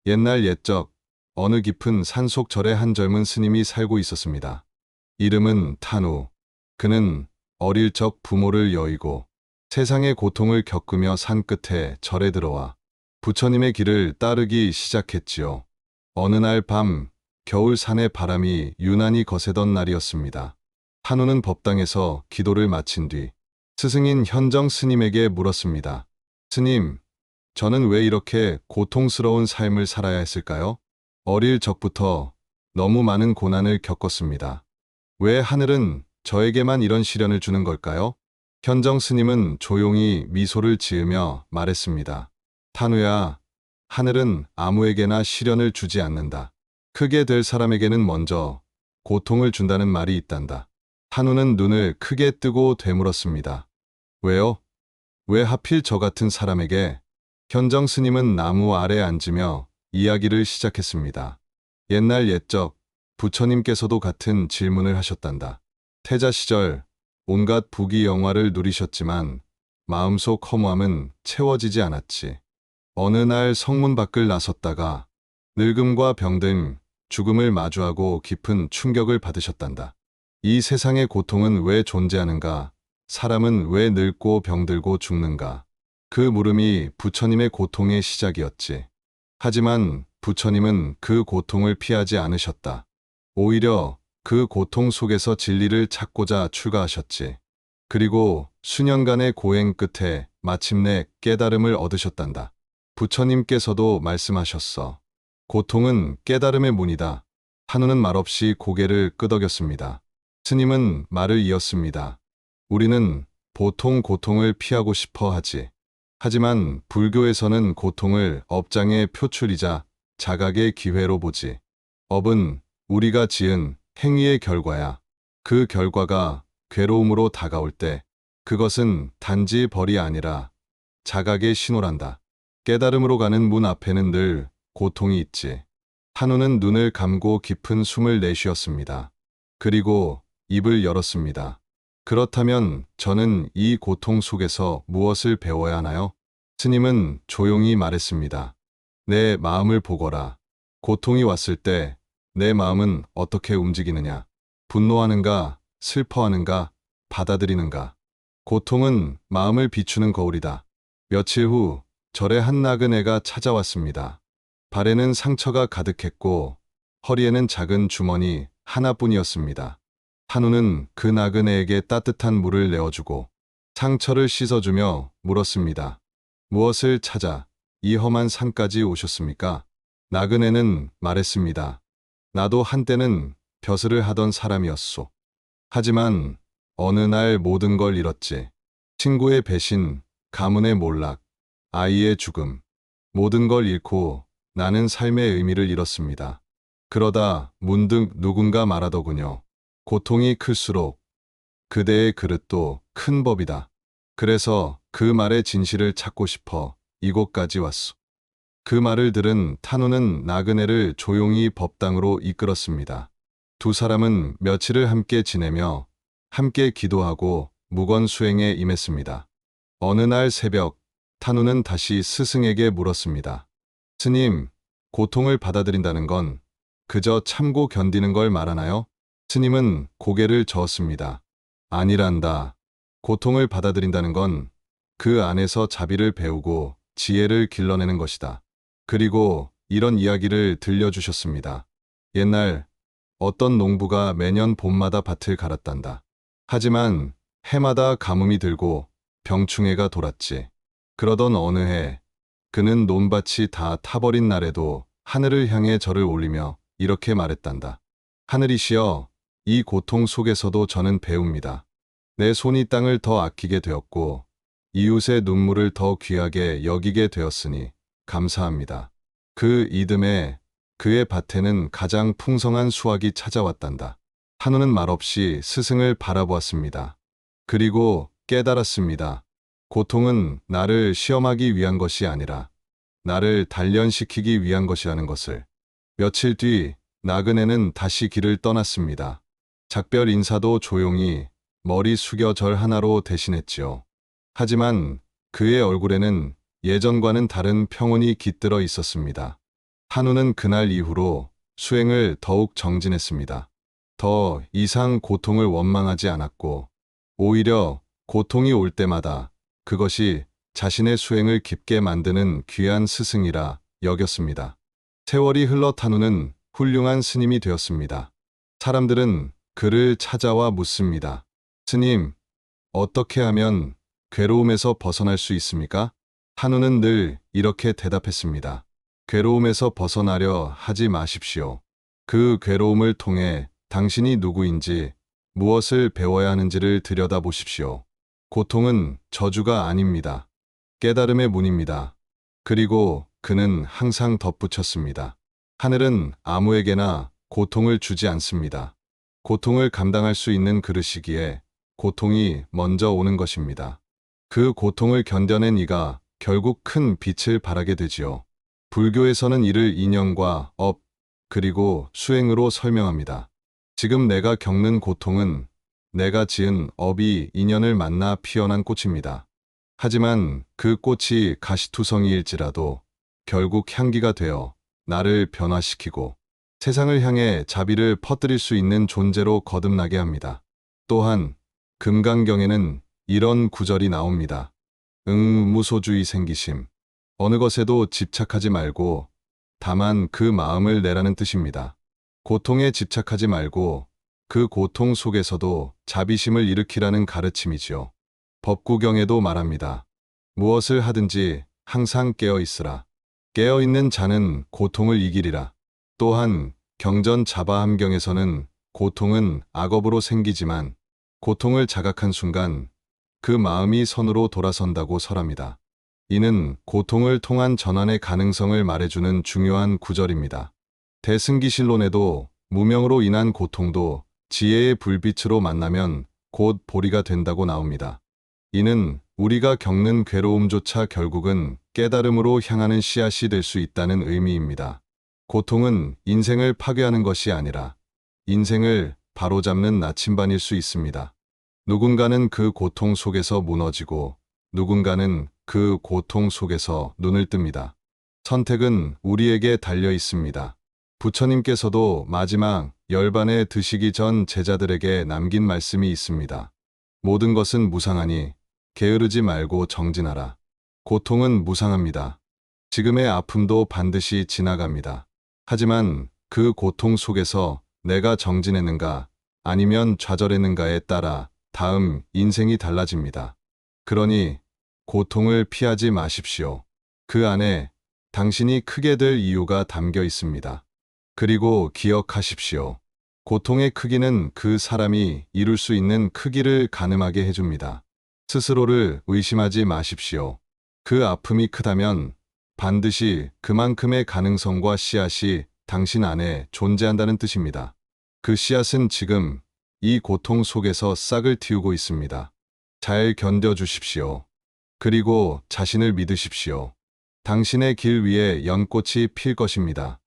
옛날 옛적 어느 깊은 산속 절에 한 젊은 스님이 살고 있었습니다. 이름은 탄우. 그는 어릴 적 부모를 여의고 세상의 고통을 겪으며 산 끝에 절에 들어와 부처님의 길을 따르기 시작했지요. 어느 날 밤 겨울 산의 바람이 유난히 거세던 날이었습니다. 탄우는 법당에서 기도를 마친 뒤 스승인 현정 스님에게 물었습니다. 스님, 저는 왜 이렇게 고통스러운 삶을 살아야 했을까요? 어릴 적부터 너무 많은 고난을 겪었습니다. 왜 하늘은 저에게만 이런 시련을 주는 걸까요? 현정 스님은 조용히 미소를 지으며 말했습니다. 탄우야, 하늘은 아무에게나 시련을 주지 않는다. 크게 될 사람에게는 먼저 고통을 준다는 말이 있단다. 탄우는 눈을 크게 뜨고 되물었습니다. 왜요? 왜 하필 저 같은 사람에게? 현정 스님은 나무 아래 앉으며 이야기를 시작했습니다. 옛날 옛적 부처님께서도 같은 질문을 하셨단다. 태자 시절 온갖 부귀 영화를 누리셨지만 마음속 허무함은 채워지지 않았지. 어느 날 성문 밖을 나섰다가 늙음과 병 등 죽음을 마주하고 깊은 충격을 받으셨단다. 이 세상의 고통은 왜 존재하는가? 사람은 왜 늙고 병들고 죽는가? 그 물음이 부처님의 고통의 시작이었지. 하지만 부처님은 그 고통을 피하지 않으셨다. 오히려 그 고통 속에서 진리를 찾고자 출가하셨지. 그리고 수년간의 고행 끝에 마침내 깨달음을 얻으셨단다. 부처님께서도 말씀하셨어. 고통은 깨달음의 문이다. 한우는 말없이 고개를 끄덕였습니다. 스님은 말을 이었습니다. 우리는 보통 고통을 피하고 싶어 하지. 하지만 불교에서는 고통을 업장의 표출이자 자각의 기회로 보지. 업은 우리가 지은 행위의 결과야. 그 결과가 괴로움으로 다가올 때 그것은 단지 벌이 아니라 자각의 신호란다. 깨달음으로 가는 문 앞에는 늘 고통이 있지. 한우는 눈을 감고 깊은 숨을 내쉬었습니다. 그리고 입을 열었습니다. 그렇다면 저는 이 고통 속에서 무엇을 배워야 하나요? 스님은 조용히 말했습니다. 내 마음을 보거라. 고통이 왔을 때 내 마음은 어떻게 움직이느냐? 분노하는가? 슬퍼하는가? 받아들이는가? 고통은 마음을 비추는 거울이다. 며칠 후 절에 한 나그네가 찾아왔습니다. 발에는 상처가 가득했고 허리에는 작은 주머니 하나뿐이었습니다. 한우는 그 나그네에게 따뜻한 물을 내어주고 상처를 씻어주며 물었습니다. 무엇을 찾아 이 험한 산까지 오셨습니까? 나그네는 말했습니다. 나도 한때는 벼슬을 하던 사람이었소. 하지만 어느 날 모든 걸 잃었지. 친구의 배신, 가문의 몰락, 아이의 죽음. 모든 걸 잃고 나는 삶의 의미를 잃었습니다. 그러다 문득 누군가 말하더군요. 고통이 클수록 그대의 그릇도 큰 법이다. 그래서 그 말의 진실을 찾고 싶어 이곳까지 왔소. 그 말을 들은 탄우는 나그네를 조용히 법당으로 이끌었습니다. 두 사람은 며칠을 함께 지내며 함께 기도하고 묵언 수행에 임했습니다. 어느 날 새벽 탄우는 다시 스승에게 물었습니다. 스님, 고통을 받아들인다는 건 그저 참고 견디는 걸 말하나요? 스님은 고개를 저었습니다. 아니란다. 고통을 받아들인다는 건 그 안에서 자비를 배우고 지혜를 길러내는 것이다. 그리고 이런 이야기를 들려주셨습니다. 옛날 어떤 농부가 매년 봄마다 밭을 갈았단다. 하지만 해마다 가뭄이 들고 병충해가 돌았지. 그러던 어느 해 그는 논밭이 다 타버린 날에도 하늘을 향해 절을 올리며 이렇게 말했단다. 하늘이시여, 이 고통 속에서도 저는 배웁니다. 내 손이 땅을 더 아끼게 되었고 이웃의 눈물을 더 귀하게 여기게 되었으니 감사합니다. 그 이듬해 그의 밭에는 가장 풍성한 수확이 찾아왔단다. 한우는 말없이 스승을 바라보았습니다. 그리고 깨달았습니다. 고통은 나를 시험하기 위한 것이 아니라 나를 단련시키기 위한 것이라는 것을. 며칠 뒤 나그네는 다시 길을 떠났습니다. 작별 인사도 조용히 머리 숙여 절 하나로 대신했지요. 하지만 그의 얼굴에는 예전과는 다른 평온이 깃들어 있었습니다. 한우는 그날 이후로 수행을 더욱 정진했습니다. 더 이상 고통을 원망하지 않았고, 오히려 고통이 올 때마다 그것이 자신의 수행을 깊게 만드는 귀한 스승이라 여겼습니다. 세월이 흘러 한우는 훌륭한 스님이 되었습니다. 사람들은 그를 찾아와 묻습니다. 스님, 어떻게 하면 괴로움에서 벗어날 수 있습니까? 한우는 늘 이렇게 대답했습니다. 괴로움에서 벗어나려 하지 마십시오. 그 괴로움을 통해 당신이 누구인지, 무엇을 배워야 하는지를 들여다보십시오. 고통은 저주가 아닙니다. 깨달음의 문입니다. 그리고 그는 항상 덧붙였습니다. 하늘은 아무에게나 고통을 주지 않습니다. 고통을 감당할 수 있는 그릇이기에 고통이 먼저 오는 것입니다. 그 고통을 견뎌낸 이가 결국 큰 빛을 발하게 되지요. 불교에서는 이를 인연과 업, 그리고 수행으로 설명합니다. 지금 내가 겪는 고통은 내가 지은 업이 인연을 만나 피어난 꽃입니다. 하지만 그 꽃이 가시투성이일지라도 결국 향기가 되어 나를 변화시키고 세상을 향해 자비를 퍼뜨릴 수 있는 존재로 거듭나게 합니다. 또한 금강경에는 이런 구절이 나옵니다. 무소주의 생기심. 어느 것에도 집착하지 말고 다만 그 마음을 내라는 뜻입니다. 고통에 집착하지 말고 그 고통 속에서도 자비심을 일으키라는 가르침이지요. 법구경에도 말합니다. 무엇을 하든지 항상 깨어 있으라. 깨어 있는 자는 고통을 이기리라. 또한 경전 자바함경에서는 고통은 악업으로 생기지만 고통을 자각한 순간 그 마음이 선으로 돌아선다고 설합니다. 이는 고통을 통한 전환의 가능성을 말해주는 중요한 구절입니다. 대승기실론에도 무명으로 인한 고통도 지혜의 불빛으로 만나면 곧 보리가 된다고 나옵니다. 이는 우리가 겪는 괴로움조차 결국은 깨달음으로 향하는 씨앗이 될 수 있다는 의미입니다. 고통은 인생을 파괴하는 것이 아니라 인생을 바로잡는 나침반일 수 있습니다. 누군가는 그 고통 속에서 무너지고 누군가는 그 고통 속에서 눈을 뜹니다. 선택은 우리에게 달려 있습니다. 부처님께서도 마지막 열반에 드시기 전 제자들에게 남긴 말씀이 있습니다. 모든 것은 무상하니 게으르지 말고 정진하라. 고통은 무상합니다. 지금의 아픔도 반드시 지나갑니다. 하지만 그 고통 속에서 내가 정진했는가 아니면 좌절했는가에 따라 다음 인생이 달라집니다. 그러니 고통을 피하지 마십시오. 그 안에 당신이 크게 될 이유가 담겨 있습니다. 그리고 기억하십시오. 고통의 크기는 그 사람이 이룰 수 있는 크기를 가늠하게 해줍니다. 스스로를 의심하지 마십시오. 그 아픔이 크다면 반드시 그만큼의 가능성과 씨앗이 당신 안에 존재한다는 뜻입니다. 그 씨앗은 지금 이 고통 속에서 싹을 틔우고 있습니다. 잘 견뎌주십시오. 그리고 자신을 믿으십시오. 당신의 길 위에 연꽃이 필 것입니다.